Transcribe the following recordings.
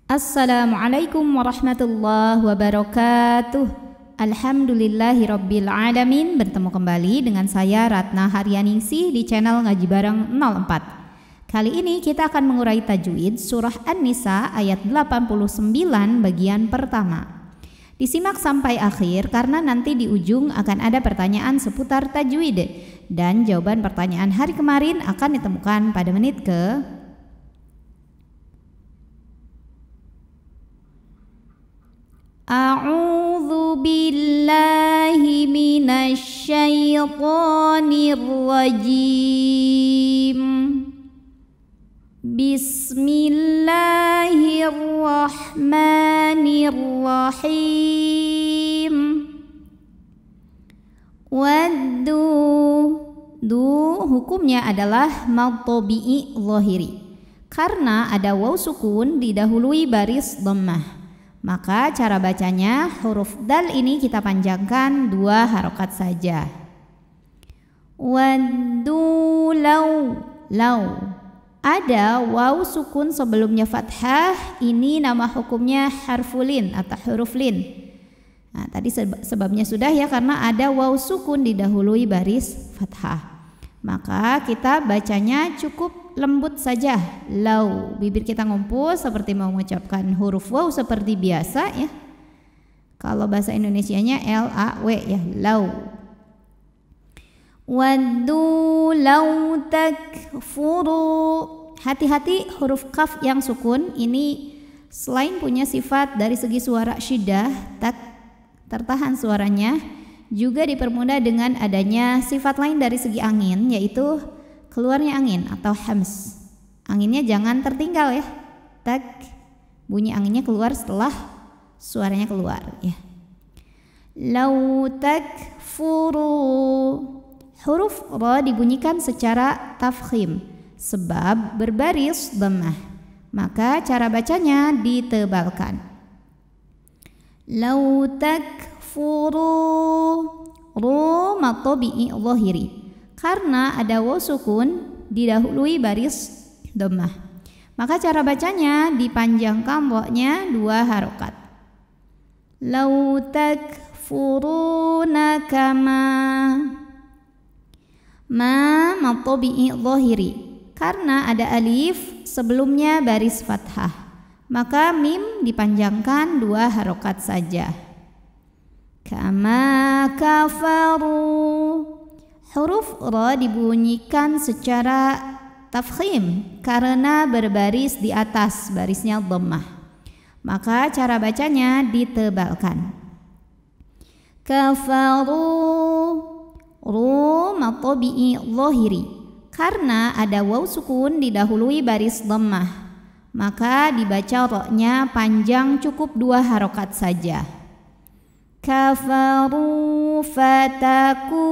Assalamualaikum warahmatullahi wabarakatuh. Alhamdulillahirabbil alamin. Bertemu kembali dengan saya Ratna Haryaningsih di channel Ngaji Bareng 04. Kali ini kita akan mengurai tajwid surah An-Nisa ayat 89 bagian pertama. Disimak sampai akhir karena nanti di ujung akan ada pertanyaan seputar tajwid dan jawaban pertanyaan hari kemarin akan ditemukan pada menit ke A'udzu billahi minasy syaithanir rajim. Bismillahirrahmanirrahim. Waddu, hukumnya adalah mad tabi'i zahiri karena ada waw sukun didahului baris dhammah. Maka cara bacanya huruf dal ini kita panjangkan 2 harokat saja. Waddu law. Ada waw sukun sebelumnya fathah, ini nama hukumnya harfulin atau huruf lin. Nah, tadi sebabnya sudah ya, karena ada waw sukun didahului baris fathah. Maka kita bacanya cukup lembut saja, lau. Bibir kita ngumpul seperti mau mengucapkan huruf waw seperti biasa ya. Kalau bahasa Indonesianya L-A-W ya, lau. Waddu lau takfuru. Hati-hati huruf kaf yang sukun ini selain punya sifat dari segi suara syiddah, tak tertahan suaranya, juga dipermudah dengan adanya sifat lain dari segi angin, yaitu keluarnya angin atau hams. Anginnya jangan tertinggal ya. Tak, bunyi anginnya keluar setelah suaranya keluar ya. Lau takfuru. Huruf ra dibunyikan secara tafkhim sebab berbaris dhammah. Maka cara bacanya ditebalkan. Lau takfuru. Ru mad tabi'i zahiri karena ada waw sukun didahului baris dhammah. Maka cara bacanya dipanjangkan wawnya 2 harokat. Lau takfuruna kama. Ma mad tabi'i zahiri karena ada alif sebelumnya baris fathah. Maka mim dipanjangkan 2 harokat saja. Kama kafaru. Huruf ra dibunyikan secara tafkhim karena berbaris di atas barisnya dhammah. Maka cara bacanya ditebalkan. Kafaru. Ru mad tabi'i zahiri karena ada waw sukun didahului baris dhammah. Maka dibaca ra-nya panjang cukup 2 harokat saja. Kafaru fataku.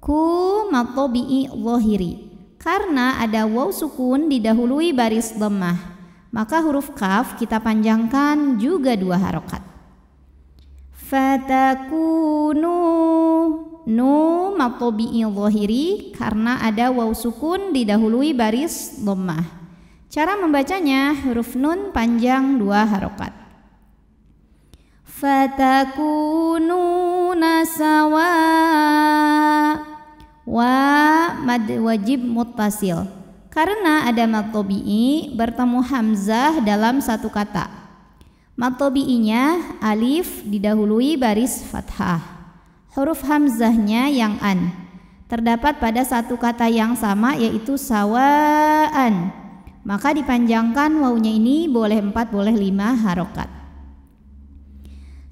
Ku mad tabi'i zahiri karena ada waw sukun didahului baris dhammah. Maka huruf kaf kita panjangkan juga 2 harokat. Fatakunu. Nu mad tabi'i zahiri karena ada waw sukun didahului baris dhammah. Cara membacanya huruf nun panjang 2 harokat. Fatakununa sawa. Wa mad wajib muttasil karena ada mad tabi'i bertemu hamzah dalam satu kata. Mad tabi'inya alif didahului baris fathah. Huruf hamzahnya yang an terdapat pada satu kata yang sama, yaitu sawaan. Maka dipanjangkan wawnya ini boleh 4 boleh 5 harokat.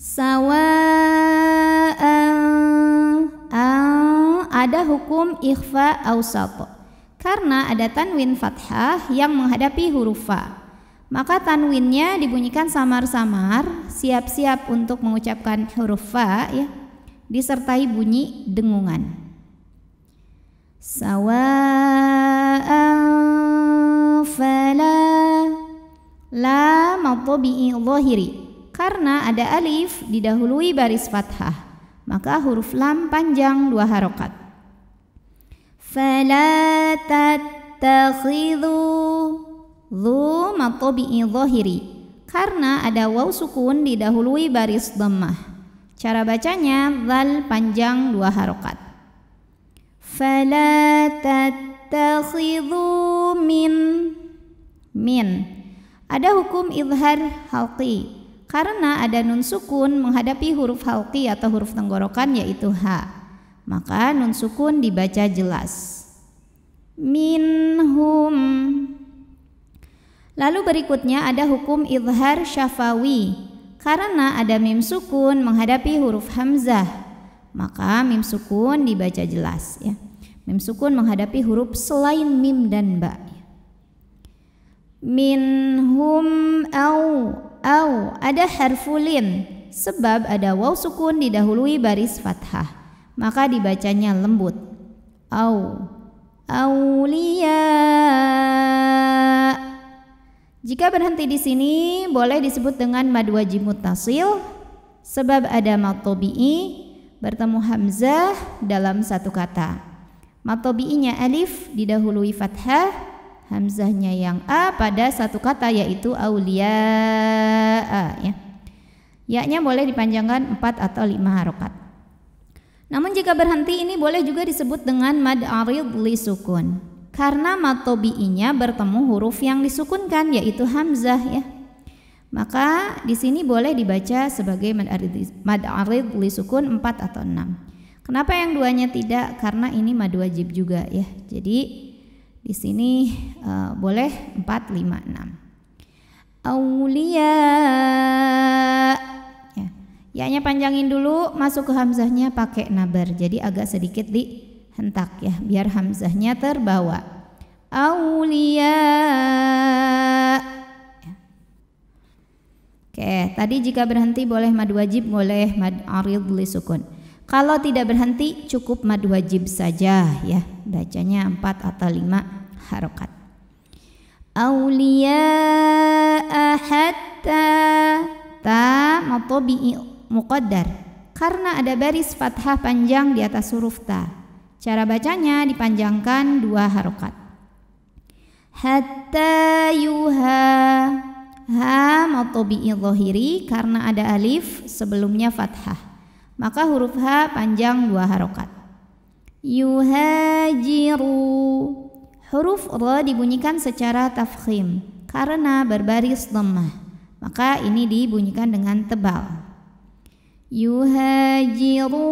Sawaan. Ada hukum ikhfa awsat karena ada tanwin fathah yang menghadapi huruf fa. Maka tanwinnya dibunyikan samar-samar, siap-siap untuk mengucapkan huruf fa ya, disertai bunyi dengungan. Sawa'an fala. La mad tabi'i zahiri karena ada alif didahului baris fathah. Maka huruf lam panjang 2 harokat. Fala tattakhidhu. Dzu matobi'i dhahiri, karena ada waw sukun didahului baris dhammah. Cara bacanya dzal panjang 2 harokat. Fala tattakhidhu min. Ada hukum izhar halqi, karena ada nun sukun menghadapi huruf halqi atau huruf tenggorokan yaitu ha. Maka nun sukun dibaca jelas. Minhum. Lalu berikutnya ada hukum izhar syafawi, karena ada mim sukun menghadapi huruf hamzah. Maka mim sukun dibaca jelas ya. Mim sukun menghadapi huruf selain mim dan ba. Minhum au ada harfulin, sebab ada waw sukun didahului baris fathah, maka dibacanya lembut. Auliya. Jika berhenti di sini boleh disebut dengan mad wajib muttasil, sebab ada mad tabi'i bertemu hamzah dalam satu kata. Mad tabi'inya alif didahului fathah, hamzahnya yang a pada satu kata yaitu auliya ya. Ya-nya boleh dipanjangkan 4 atau 5 harokat. Namun jika berhenti ini boleh juga disebut dengan mad arid li sukun, karena mad tabi'inya bertemu huruf yang disukunkan yaitu hamzah ya. Maka di sini boleh dibaca sebagai mad arid li sukun 4 atau 6. Kenapa yang duanya tidak? Karena ini mad wajib juga ya. Jadi di sini boleh 4, 5, 6. Auliya. Ya. Ya-nya panjangin dulu, masuk ke hamzahnya pakai nabar. Jadi agak sedikit dihentak ya, biar hamzahnya terbawa. Auliya. Ya. Oke, tadi jika berhenti boleh mad wajib, boleh mad arid li sukun. Kalau tidak berhenti cukup mad wajib saja ya, bacanya 4 atau 5 harokat. Auliya hatta, ta mad tabi'i muqaddar, karena ada baris fathah panjang di atas huruf ta. Cara bacanya dipanjangkan 2 harokat. Hatta yuha, ha mad tabi'i dhahiri, karena ada alif sebelumnya fathah, maka huruf ha panjang 2 harokat. Yuhajiru, huruf ra dibunyikan secara tafkhim karena berbaris dhammah, maka ini dibunyikan dengan tebal. Yuhajiru,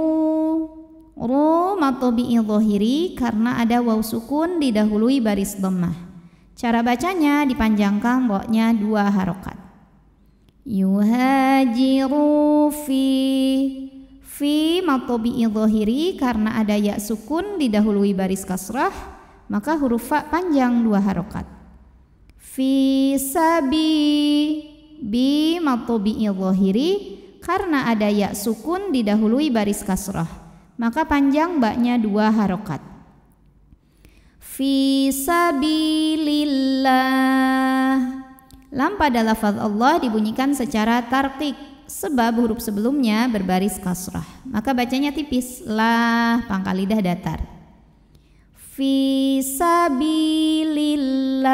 ru mad tabi'i dhahiri, karena ada waw sukun didahului baris dhammah. Cara bacanya dipanjangkan ra-nya 2 harokat. Yuhajiru fi mad tabi'i dhahiri, karena ada ya sukun didahului baris kasrah, maka huruf fa panjang 2 harokat. Fi bi mad tabi'i dhahiri, karena ada ya sukun didahului baris kasrah, maka panjang ba-nya 2 harokat. Fi sabilillah, lam pada lafaz Allah dibunyikan secara tarqiq, sebab huruf sebelumnya berbaris kasrah, maka bacanya tipis, lah pangkal lidah datar. Fi sabilillah.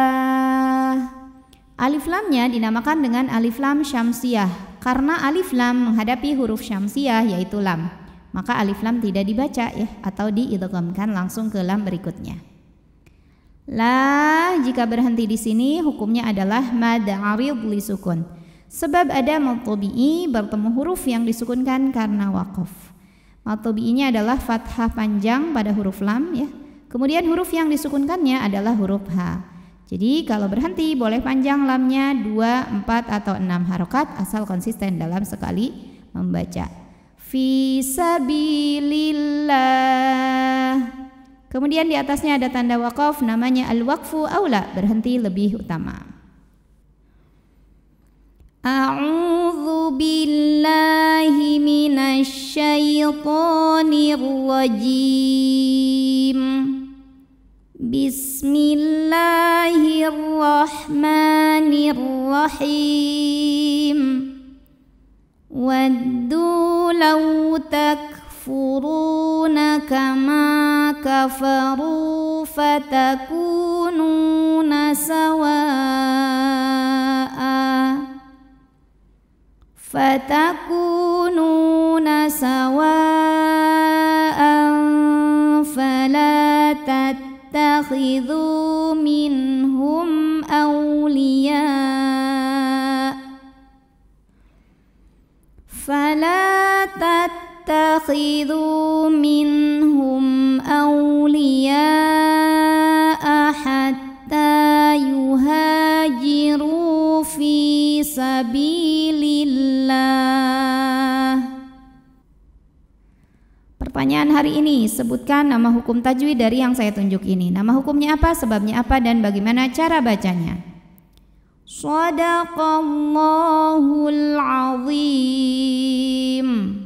Alif lamnya dinamakan dengan alif lam syamsiyah, karena alif lam menghadapi huruf syamsiyah yaitu lam, maka alif lam tidak dibaca ya, atau diidghamkan langsung ke lam berikutnya. La jika berhenti di sini hukumnya adalah mad arid li sukun, sebab ada mad tabi'i bertemu huruf yang disukunkan karena waqaf. Mad tabi'inya adalah fathah panjang pada huruf lam ya. Kemudian huruf yang disukunkannya adalah huruf ha. Jadi kalau berhenti boleh panjang lamnya 2, 4 atau 6 harokat, asal konsisten dalam sekali membaca. Fi sabilillah. Kemudian di atasnya ada tanda waqaf, namanya al-waqfu aula, berhenti lebih utama. A'udzu billahi minasy syaithanir rajim. Bismillahirrahmanirrahim. Waddu law takfurun takfuruna kama kafaru fatakununa sawa'an fala tattakhidhu minhum awliya hatta yuhajiru fi sabilillah. Pertanyaan hari ini, sebutkan nama hukum tajwid dari yang saya tunjuk ini. Nama hukumnya apa, sebabnya apa, dan bagaimana cara bacanya? Shadaqallahul azim.